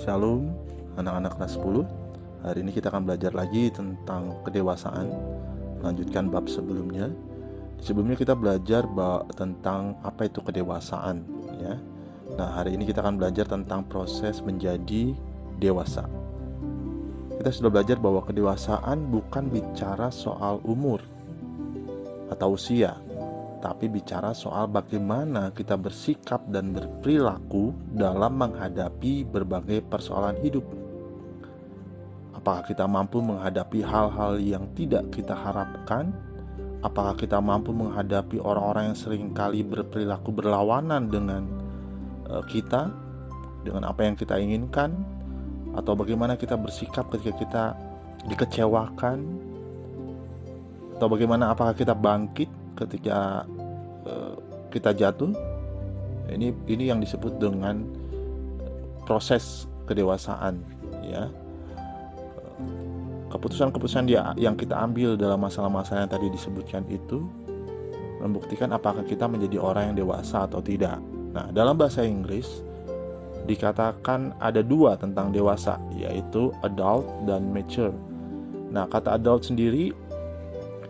Shalom anak-anak kelas 10. Hari ini kita akan belajar lagi tentang kedewasaan, melanjutkan bab sebelumnya. Sebelumnya kita belajar tentang apa itu kedewasaan, ya. Nah, hari ini kita akan belajar tentang proses menjadi dewasa. Kita sudah belajar bahwa kedewasaan bukan bicara soal umur atau usia, tapi bicara soal bagaimana kita bersikap dan berperilaku dalam menghadapi berbagai persoalan hidup. Apakah kita mampu menghadapi hal-hal yang tidak kita harapkan? Apakah kita mampu menghadapi orang-orang yang seringkali berperilaku berlawanan dengan kita, dengan apa yang kita inginkan? Atau bagaimana kita bersikap ketika kita dikecewakan? Atau bagaimana, apakah kita bangkit ketika kita jatuh? Ini yang disebut dengan proses kedewasaan, ya. Keputusan-keputusan yang kita ambil dalam masalah-masalah yang tadi disebutkan itu membuktikan apakah kita menjadi orang yang dewasa atau tidak. Nah, dalam bahasa Inggris dikatakan ada dua tentang dewasa, yaitu adult dan mature. Nah, kata adult sendiri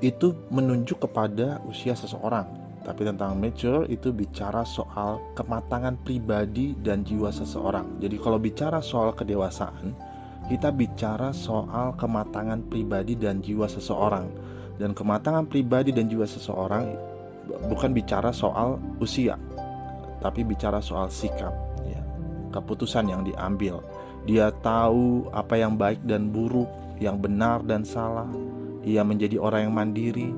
itu menunjuk kepada usia seseorang, tapi tentang mature itu bicara soal kematangan pribadi dan jiwa seseorang. Jadi kalau bicara soal kedewasaan, kita bicara soal kematangan pribadi dan jiwa seseorang. Dan kematangan pribadi dan jiwa seseorang bukan bicara soal usia, tapi bicara soal sikap, ya. Keputusan yang diambil. Dia tahu apa yang baik dan buruk, yang benar dan salah. Ia menjadi orang yang mandiri.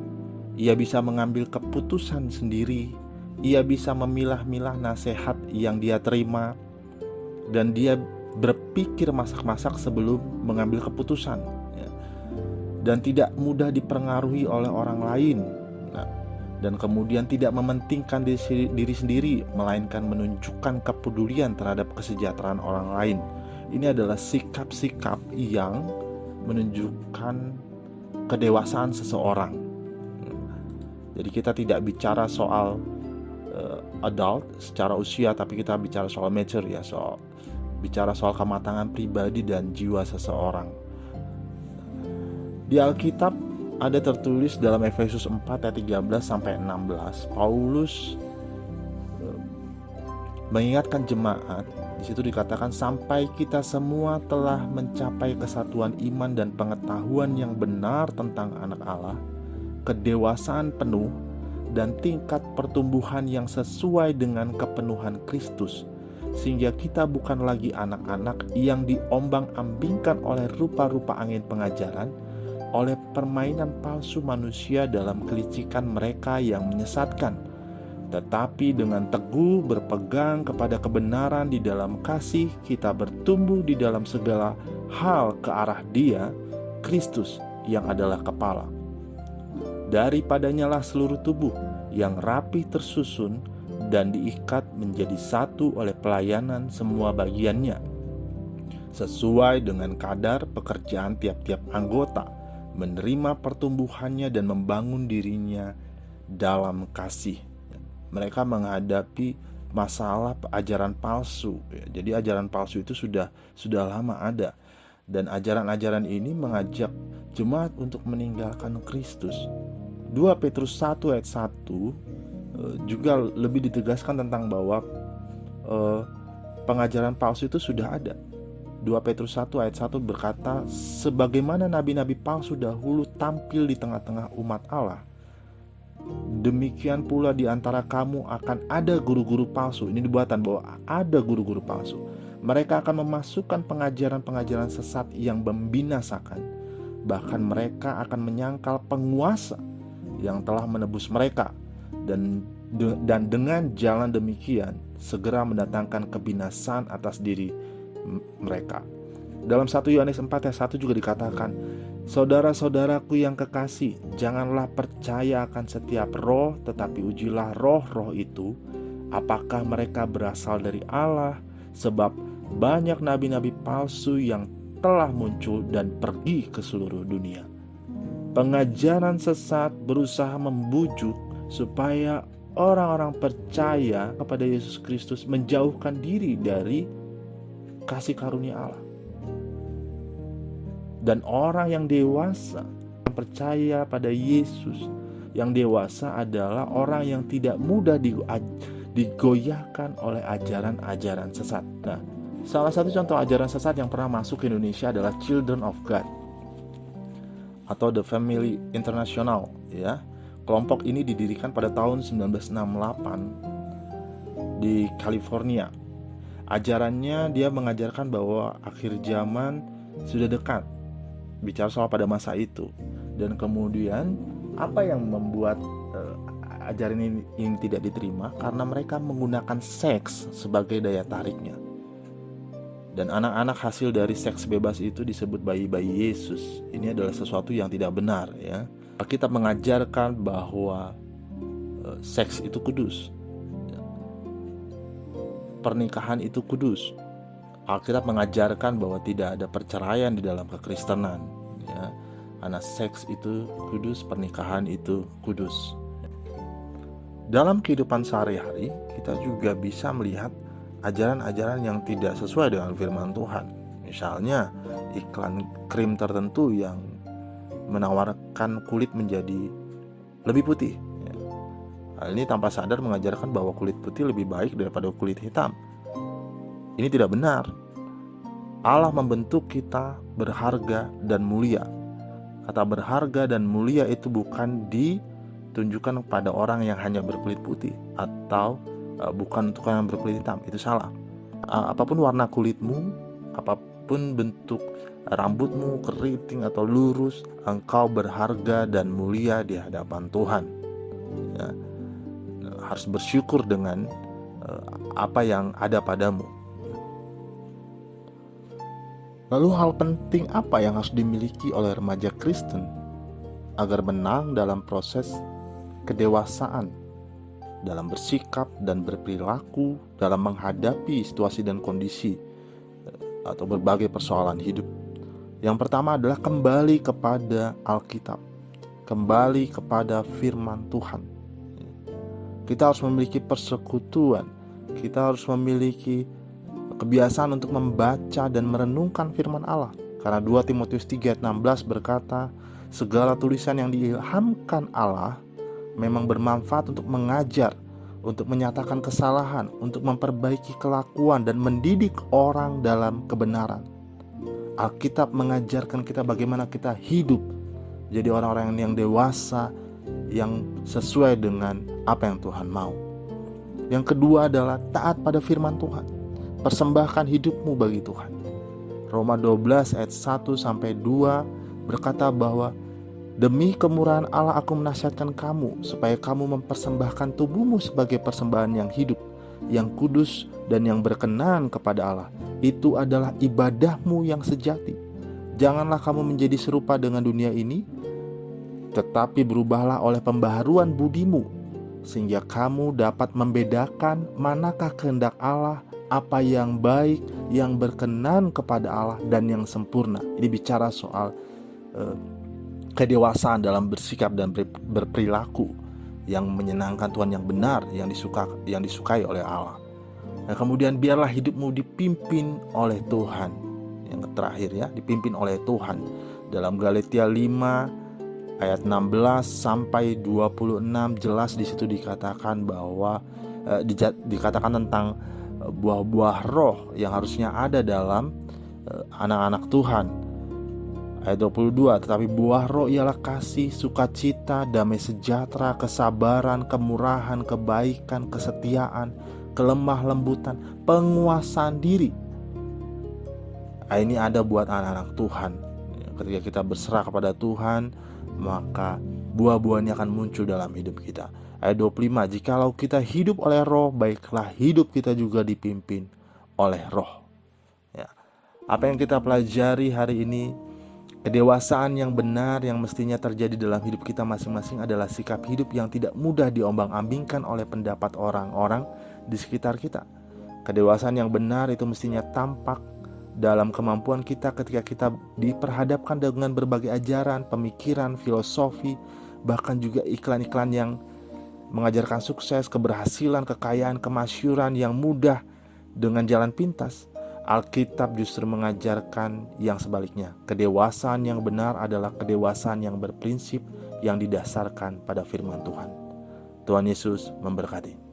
Ia bisa mengambil keputusan sendiri. Ia bisa memilah-milah nasihat yang dia terima. Dan dia berpikir masak-masak sebelum mengambil keputusan, ya. Dan tidak mudah dipengaruhi oleh orang lain. Nah, dan kemudian tidak mementingkan diri sendiri, melainkan menunjukkan kepedulian terhadap kesejahteraan orang lain. Ini adalah sikap-sikap yang menunjukkan kedewasaan seseorang. Jadi kita tidak bicara soal adult secara usia, tapi kita bicara soal mature, ya, bicara soal kematangan pribadi dan jiwa seseorang. Di Alkitab ada tertulis dalam Efesus 4 ayat 13 sampai 16, Paulus mengingatkan jemaat. Di situ dikatakan, sampai kita semua telah mencapai kesatuan iman dan pengetahuan yang benar tentang anak Allah, kedewasaan penuh dan tingkat pertumbuhan yang sesuai dengan kepenuhan Kristus, sehingga kita bukan lagi anak-anak yang diombang-ambingkan oleh rupa-rupa angin pengajaran, oleh permainan palsu manusia dalam kelicikan mereka yang menyesatkan, tetapi dengan teguh berpegang kepada kebenaran di dalam kasih, kita bertumbuh di dalam segala hal ke arah Dia, Kristus, yang adalah kepala. Daripadanyalah seluruh tubuh yang rapi tersusun dan diikat menjadi satu oleh pelayanan semua bagiannya, sesuai dengan kadar pekerjaan tiap-tiap anggota, menerima pertumbuhannya dan membangun dirinya dalam kasih. Mereka menghadapi masalah ajaran palsu, ya. Jadi ajaran palsu itu sudah lama ada, dan ajaran-ajaran ini mengajak jemaat untuk meninggalkan Kristus. 2 Petrus 1 ayat 1 juga lebih ditegaskan tentang bahwa pengajaran palsu itu sudah ada. 2 Petrus 1 ayat 1 berkata, sebagaimana nabi-nabi palsu dahulu tampil di tengah-tengah umat Allah, demikian pula di antara kamu akan ada guru-guru palsu. Ini dibuatan bahwa ada guru-guru palsu. Mereka akan memasukkan pengajaran-pengajaran sesat yang membinasakan. Bahkan mereka akan menyangkal penguasa yang telah menebus mereka, dan dengan jalan demikian segera mendatangkan kebinasaan atas diri mereka. Dalam 1 Yohanes 4 ayat 1 juga dikatakan, saudara-saudaraku yang kekasih, janganlah percaya akan setiap roh, tetapi ujilah roh-roh itu, apakah mereka berasal dari Allah, sebab banyak nabi-nabi palsu yang telah muncul dan pergi ke seluruh dunia. Pengajaran sesat berusaha membujuk supaya orang-orang percaya kepada Yesus Kristus menjauhkan diri dari kasih karunia Allah. Dan orang yang dewasa, yang percaya pada Yesus, yang dewasa adalah orang yang tidak mudah digoyahkan oleh ajaran-ajaran sesat. Nah, salah satu contoh ajaran sesat yang pernah masuk ke Indonesia adalah Children of God atau The Family International, ya. Kelompok ini didirikan pada tahun 1968 di California. Ajarannya dia mengajarkan bahwa akhir zaman sudah dekat, bicara soal pada masa itu. Dan kemudian apa yang membuat ajaran ini tidak diterima? Karena mereka menggunakan seks sebagai daya tariknya. Dan anak-anak hasil dari seks bebas itu disebut bayi-bayi Yesus. Ini adalah sesuatu yang tidak benar, ya. Kita mengajarkan bahwa seks itu kudus, pernikahan itu kudus. Alkitab mengajarkan bahwa tidak ada perceraian di dalam kekristenan, ya. Karena seks itu kudus, pernikahan itu kudus. Dalam kehidupan sehari-hari, kita juga bisa melihat ajaran-ajaran yang tidak sesuai dengan firman Tuhan. Misalnya iklan krim tertentu yang menawarkan kulit menjadi lebih putih, ya. Hal ini tanpa sadar mengajarkan bahwa kulit putih lebih baik daripada kulit hitam. Ini tidak benar. Allah membentuk kita berharga dan mulia. Kata berharga dan mulia itu bukan ditunjukkan pada orang yang hanya berkulit putih atau bukan untuk orang yang berkulit hitam. Itu salah. Apapun warna kulitmu, apapun bentuk rambutmu, keriting atau lurus, engkau berharga dan mulia di hadapan Tuhan, ya. Harus bersyukur dengan apa yang ada padamu. Lalu hal penting apa yang harus dimiliki oleh remaja Kristen agar menang dalam proses kedewasaan, dalam bersikap dan berperilaku, dalam menghadapi situasi dan kondisi atau berbagai persoalan hidup? Yang pertama adalah kembali kepada Alkitab, kembali kepada firman Tuhan. Kita harus memiliki persekutuan, kita harus memiliki kebiasaan untuk membaca dan merenungkan firman Allah. Karena 2 Timotius 3 ayat 16 berkata, segala tulisan yang diilhamkan Allah memang bermanfaat untuk mengajar, untuk menyatakan kesalahan, untuk memperbaiki kelakuan dan mendidik orang dalam kebenaran. Alkitab mengajarkan kita bagaimana kita hidup jadi orang-orang yang dewasa, yang sesuai dengan apa yang Tuhan mau. Yang kedua adalah taat pada firman Tuhan. Persembahkan hidupmu bagi Tuhan. Roma 12 ayat 1-2 berkata bahwa demi kemurahan Allah aku menasihatkan kamu supaya kamu mempersembahkan tubuhmu sebagai persembahan yang hidup, yang kudus dan yang berkenan kepada Allah. Itu adalah ibadahmu yang sejati. Janganlah kamu menjadi serupa dengan dunia ini, tetapi berubahlah oleh pembaharuan budimu, sehingga kamu dapat membedakan manakah kehendak Allah, apa yang baik, yang berkenan kepada Allah, dan yang sempurna. Ini bicara soal kedewasaan dalam bersikap dan berperilaku yang menyenangkan Tuhan, yang benar, yang disukai oleh Allah. Nah, kemudian biarlah hidupmu dipimpin oleh Tuhan. Yang terakhir, ya, dipimpin oleh Tuhan. Dalam Galatia 5 ayat 16-26 jelas di situ dikatakan bahwa dikatakan tentang buah-buah roh yang harusnya ada dalam anak-anak Tuhan. Ayat 22, tetapi buah roh ialah kasih, sukacita, damai sejahtera, kesabaran, kemurahan, kebaikan, kesetiaan, kelemah lembutan, penguasaan diri. Ini ada buat anak-anak Tuhan. Ketika kita berserah kepada Tuhan, maka buah-buahnya akan muncul dalam hidup kita. Ayat 25, jikalau kita hidup oleh roh, baiklah hidup kita juga dipimpin oleh roh. Ya. Apa yang kita pelajari hari ini, kedewasaan yang benar yang mestinya terjadi dalam hidup kita masing-masing adalah sikap hidup yang tidak mudah diombang-ambingkan oleh pendapat orang-orang di sekitar kita. Kedewasaan yang benar itu mestinya tampak dalam kemampuan kita ketika kita diperhadapkan dengan berbagai ajaran, pemikiran, filosofi, bahkan juga iklan-iklan yang mengajarkan sukses, keberhasilan, kekayaan, kemasyhuran yang mudah dengan jalan pintas. Alkitab justru mengajarkan yang sebaliknya. Kedewasaan yang benar adalah kedewasaan yang berprinsip, yang didasarkan pada firman Tuhan. Tuhan Yesus memberkati.